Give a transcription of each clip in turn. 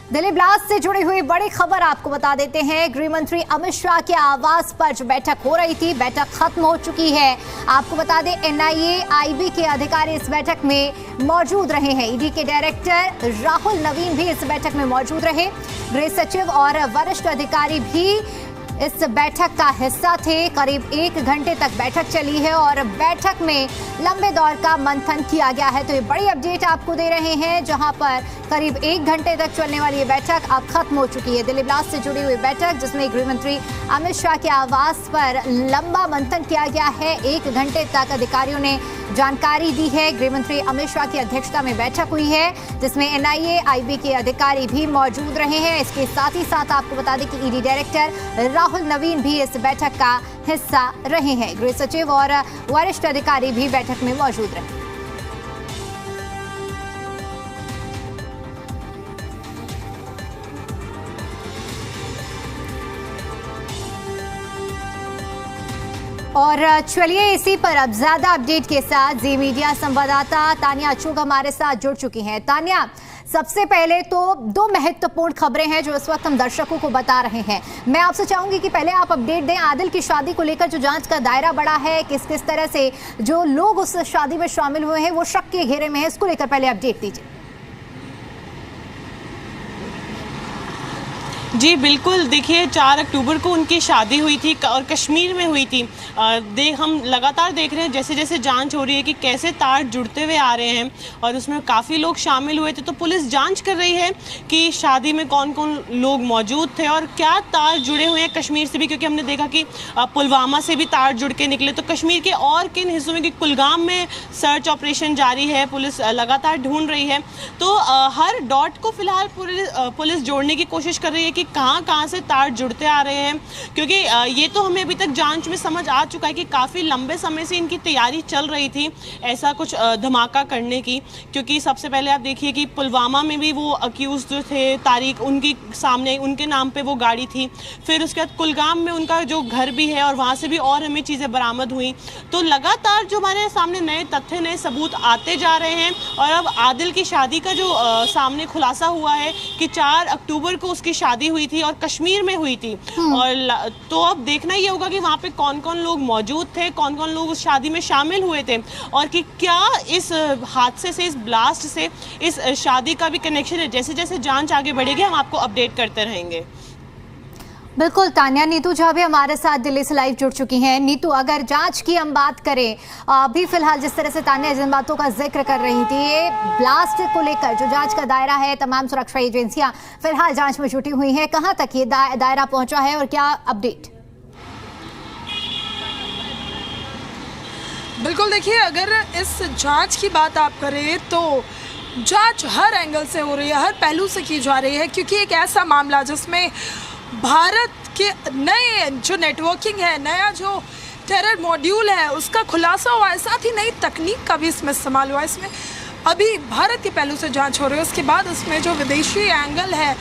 Delhi blast से जुड़ी हुई बड़ी खबर आपको बता देते हैं। गृह मंत्री अमित शाह के आवास पर जो बैठक हो रही थी, बैठक खत्म हो चुकी है। आपको बता दें एनआईए, आईबी के अधिकारी इस बैठक में मौजूद रहे हैं। ईडी के डायरेक्टर राहुल नवीन भी इस बैठक में मौजूद रहे। गृह सचिव और वरिष्ठ अधिकारी भी इस बैठक का हिस्सा थे। करीब 1 घंटे तक बैठक चली है और बैठक में लंबे दौर का मंथन किया गया है। तो ये बड़ी अपडेट आपको दे रहे हैं, जहां पर करीब 1 घंटे तक चलने वाली ये बैठक अब खत्म हो चुकी है। दिल्ली ब्लास्ट से जुड़ी हुई बैठक, जिसमें गृह मंत्री अमित शाह के आवास पर लंबा मंथन किया गया है। 1 घंटे तक अधिकारियों ने जानकारी दी है। गृह मंत्री अमित शाह की अध्यक्षता में बैठक हुई है, जिसमें एनआईए, आईबी के अधिकारी भी मौजूद रहे हैं। इसके साथ ही साथ आपको बता दें कि ईडी डायरेक्टर राहुल नवीन भी इस बैठक का हिस्सा रहे हैं। गृह सचिव और वरिष्ठ अधिकारी भी बैठक में मौजूद रहे। और चलिए इसी पर अब ज्यादा अपडेट के साथ जी मीडिया संवाददाता तानिया अचूक हमारे साथ जुड़ चुकी हैं। तानिया, सबसे पहले तो 2 महत्वपूर्ण खबरें हैं जो इस वक्त हम दर्शकों को बता रहे हैं। मैं आपसे चाहूंगी कि पहले आप अपडेट दें आदिल की शादी को लेकर जो जांच का दायरा बढ़ा है, किस किस तरह से जो लोग उस शादी में शामिल हुए हैं वो शक के घेरे में है, इसको लेकर पहले अपडेट दीजिए। जी बिल्कुल, देखिए 4 अक्टूबर को उनकी शादी हुई थी और कश्मीर में हुई थी। हम लगातार देख रहे हैं जैसे जैसे जांच हो रही है कि कैसे तार जुड़ते हुए आ रहे हैं और उसमें काफ़ी लोग शामिल हुए थे। तो पुलिस जांच कर रही है कि शादी में कौन कौन लोग मौजूद थे और क्या तार जुड़े हुए हैं कश्मीर से भी, क्योंकि हमने देखा कि पुलवामा से भी तार जुड़ के निकले। तो कश्मीर के और किन हिस्सों में, कि कुलगाम में सर्च ऑपरेशन जारी है, पुलिस लगातार ढूंढ रही है। तो हर डॉट को फिलहाल पुलिस जोड़ने की कोशिश कर रही है कि कहाँ से तार जुड़ते आ रहे हैं, क्योंकि ये तो हमें अभी तक जांच में समझ आ चुका है कि काफ़ी लंबे समय से इनकी तैयारी चल रही थी ऐसा कुछ धमाका करने की। क्योंकि सबसे पहले आप देखिए कि पुलवामा में भी वो अक्यूज जो थे तारिक, उनकी सामने उनके नाम पे वो गाड़ी थी। फिर उसके बाद कुलगाम में उनका जो घर भी है और वहाँ से भी और हमें चीज़ें बरामद हुई। तो लगातार जो हमारे सामने नए तथ्य, नए सबूत आते जा रहे हैं। और अब आदिल की शादी का जो सामने खुलासा हुआ है कि 4 अक्टूबर को उसकी शादी हुई थी और कश्मीर में हुई थी। और तो अब देखना ही होगा कि वहाँ पे कौन कौन लोग मौजूद थे, कौन कौन लोग उस शादी में शामिल हुए थे और कि क्या इस हादसे से, इस ब्लास्ट से इस शादी का भी कनेक्शन है। जैसे जैसे जांच आगे बढ़ेगी हम आपको अपडेट करते रहेंगे। बिल्कुल तानिया, नीतू झा भी हमारे साथ दिल्ली से लाइव जुड़ चुकी हैं। नीतू, अगर जांच की हम बात करें, अभी फिलहाल जिस तरह से तानिया जिन बातों का जिक्र कर रही थी, ये ब्लास्ट को लेकर जो जांच का दायरा है, तमाम सुरक्षा एजेंसियां फिलहाल जांच में जुटी हुई हैं। कहां तक ये दायरा पहुंचा है और क्या अपडेट? बिल्कुल, देखिए अगर इस जांच की बात आप करें तो जांच हर एंगल से हो रही है, हर पहलू से की जा रही है, क्योंकि एक ऐसा मामला जिसमें भारत के नए जो नेटवर्किंग है, नया जो टेरर मॉड्यूल है, उसका खुलासा हुआ है। साथ ही नई तकनीक का भी इसमें इस्तेमाल हुआ है। इसमें अभी भारत के पहलू से जांच हो रही है, उसके बाद इसमें जो विदेशी एंगल है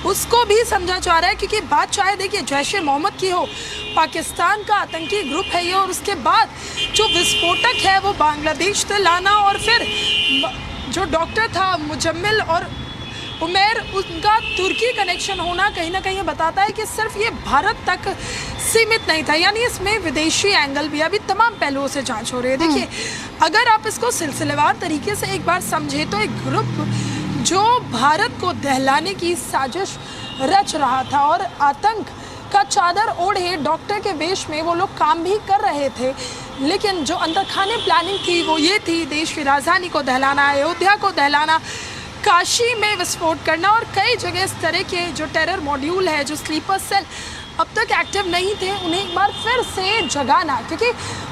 उसको भी समझा जा रहा है। क्योंकि बात चाहे देखिए जैश ए मोहम्मद की हो, पाकिस्तान का आतंकी ग्रुप है ये, और उसके बाद जो विस्फोटक है वो बांग्लादेश से लाना, और फिर जो डॉक्टर था मुजम्मिल और उमेर, उनका तुर्की कनेक्शन होना कहीं ना कहीं बताता है कि सिर्फ ये भारत तक सीमित नहीं था, यानी इसमें विदेशी एंगल भी। अभी तमाम पहलुओं से जांच हो रही है। देखिए अगर आप इसको सिलसिलेवार तरीके से एक बार समझे तो एक ग्रुप जो भारत को दहलाने की साजिश रच रहा था और आतंक का चादर ओढ़े डॉक्टर के वेश में वो लोग काम भी कर रहे थे, लेकिन जो अंदर खाने प्लानिंग थी वो ये थी, देश की राजधानी को दहलाना, अयोध्या को दहलाना, काशी में विस्फोट करना और कई जगह इस तरह के जो टेरर मॉड्यूल है, जो स्लीपर सेल अब तक एक्टिव नहीं थे, उन्हें एक बार फिर से जगाना। क्योंकि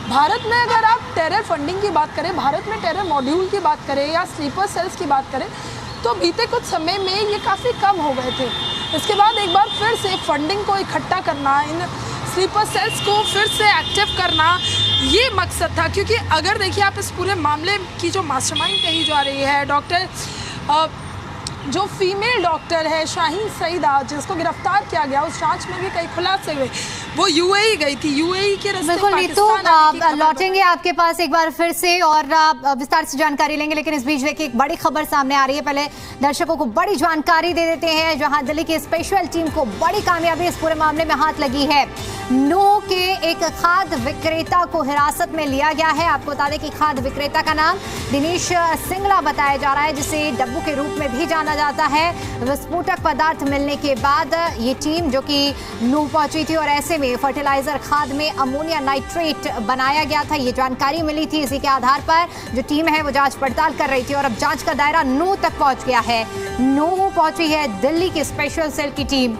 भारत में अगर आप टेरर फंडिंग की बात करें, भारत में टेरर मॉड्यूल की बात करें या स्लीपर सेल्स की बात करें, तो बीते कुछ समय में ये काफ़ी कम हो गए थे। इसके बाद एक बार फिर से फंडिंग को इकट्ठा करना, इन स्लीपर सेल्स को फिर से एक्टिव करना, ये मकसद था। क्योंकि अगर देखिए आप इस पूरे मामले की जो मास्टरमाइंड कही जा रही है डॉक्टर जो फीमेल डॉक्टर है शाहीन सईदा, जिसको गिरफ्तार किया गया, उस जांच में भी कई खुलासे हुए। वो यूएई गई थी, यूएई के रास्ते बिल्कुल नीतू, लौटेंगे आपके पास एक बार फिर से और विस्तार से जानकारी लेंगे, लेकिन इस बीच देखिए एक बड़ी खबर सामने आ रही है। पहले दर्शकों को बड़ी जानकारी दे देते हैं, जहां दिल्ली की स्पेशल टीम को बड़ी कामयाबी इस पूरे मामले में हाथ लगी है। नूह के एक खाद्य विक्रेता को हिरासत में लिया गया है। आपको बता दें कि खाद्य विक्रेता का नाम दिनेश सिंगला बताया जा रहा है, जिसे डब्बू के रूप में भी जाना जाता है। विस्फोटक पदार्थ मिलने के बाद ये टीम जो कि नूह पहुंची थी और ऐसे में फर्टिलाइजर खाद में अमोनिया नाइट्रेट बनाया गया था, ये जानकारी मिली थी। इसी के आधार पर जो टीम है वो जांच पड़ताल कर रही थी और अब जांच का दायरा नूह तक पहुंच गया है। नूह पहुंची है दिल्ली की स्पेशल सेल की टीम,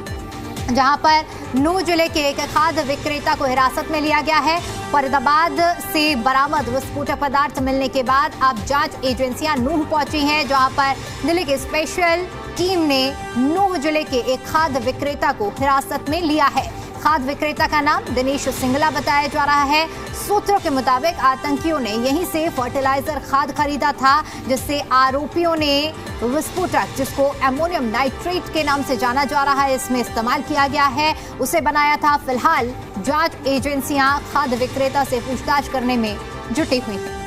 जहां पर नूह जिले के एक खाद्य विक्रेता को हिरासत में लिया गया है। फरीदाबाद से बरामद विस्फोटक पदार्थ मिलने के बाद अब जांच एजेंसियां नूह पहुंची हैं, जहां पर दिल्ली की स्पेशल टीम ने नूह जिले के एक खाद्य विक्रेता को हिरासत में लिया है। खाद्य विक्रेता का नाम दिनेश सिंगला बताया जा रहा है। सूत्रों के मुताबिक आतंकियों ने यहीं से फर्टिलाइजर खाद खरीदा था, जिससे आरोपियों ने विस्फोटक, जिसको अमोनियम नाइट्रेट के नाम से जाना जा रहा है, इसमें इस्तेमाल किया गया है, उसे बनाया था। फिलहाल जांच एजेंसियां खाद्य विक्रेता से पूछताछ करने में जुटी हुई हैं।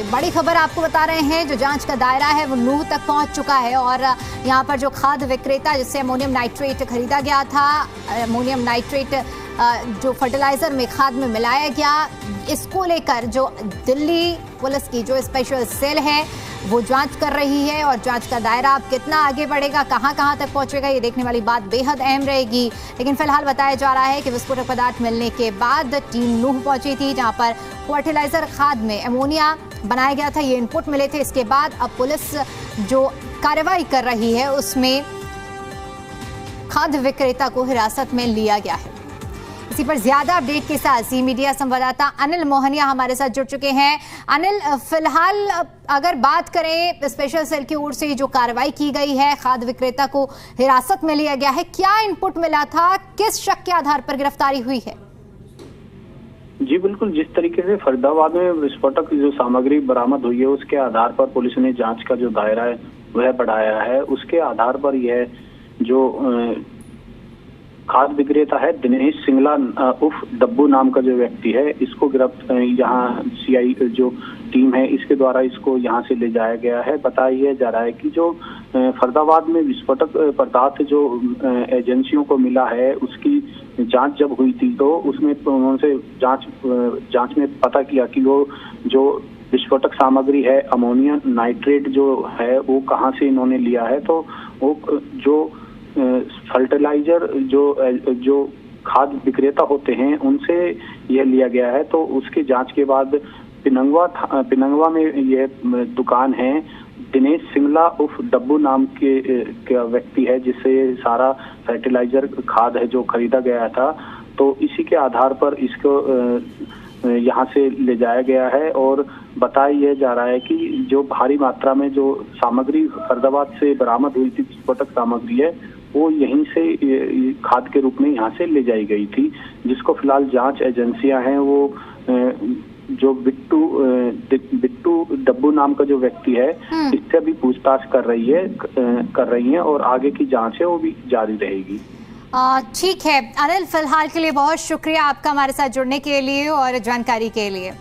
बड़ी खबर आपको बता रहे हैं, जो जांच का दायरा है वो नूह तक पहुंच चुका है और यहां पर जो खाद्य विक्रेता जिससे अमोनियम नाइट्रेट खरीदा गया था, अमोनियम नाइट्रेट जो फर्टिलाइजर में खाद में मिलाया गया, इसको लेकर जो दिल्ली पुलिस की जो स्पेशल सेल है वो जांच कर रही है और जांच का दायरा अब कितना आगे बढ़ेगा, कहां तक पहुंचेगा, ये देखने वाली बात बेहद अहम रहेगी। लेकिन फिलहाल बताया जा रहा है कि विस्फोटक पदार्थ मिलने के बाद टीम नूह पहुंची थी, जहां पर फर्टिलाइजर खाद में अमोनिया बनाया गया था, ये इनपुट मिले थे। इसके बाद अब पुलिस जो कार्रवाई कर रही है उसमें खाद्य विक्रेता को हिरासत में लिया गया है। इसी पर ज्यादा अपडेट के साथ सी मीडिया संवाददाता अनिल मोहनिया हमारे साथ जुड़ चुके हैं। अनिल, फिलहाल अगर बात करें स्पेशल सेल की ओर से जो कार्रवाई की गई है, खाद्य विक्रेता को हिरासत में लिया गया है, क्या इनपुट मिला था, किस शक के आधार पर गिरफ्तारी हुई है? जी बिल्कुल, जिस तरीके से फरीदाबाद में विस्फोटक जो सामग्री बरामद हुई है उसके आधार पर पुलिस ने जांच का जो दायरा है वह बढ़ाया है। उसके आधार पर यह जो खाद्य विक्रेता है दिनेश सिंगला उर्फ डब्बू नाम का जो व्यक्ति है, इसको यहाँ सीआई जो टीम है इसके द्वारा इसको यहाँ से ले जाया गया है। बताया जा रहा है कि जो फरीदाबाद में विस्फोटक पदार्थ जो एजेंसियों को मिला है उसकी जांच जब हुई थी तो उसमें उनसे जांच में पता किया कि वो जो विस्फोटक सामग्री है अमोनिया नाइट्रेट जो है वो कहाँ से इन्होंने लिया है। तो वो जो फर्टिलाइजर जो खाद्य विक्रेता होते हैं उनसे यह लिया गया है। तो उसकी जांच के बाद पिनंगवा में यह दुकान है, दिनेश सिंगला उर्फ डब्बू नाम के व्यक्ति है जिससे सारा फर्टिलाइजर खाद है जो खरीदा गया था। तो इसी के आधार पर इसको यहाँ से ले जाया गया है और बताया जा रहा है कि जो भारी मात्रा में जो सामग्री फरीदाबाद से बरामद हुई थी, विस्फोटक सामग्री है, वो यहीं से खाद के रूप में यहाँ से ले जाई गई थी, जिसको फिलहाल जांच एजेंसियां हैं वो जो बिट्टू डब्बू नाम का जो व्यक्ति है इससे भी पूछताछ कर रही है और आगे की जांच है वो भी जारी रहेगी। ठीक है अनिल, फिलहाल के लिए बहुत शुक्रिया आपका हमारे साथ जुड़ने के लिए और जानकारी के लिए।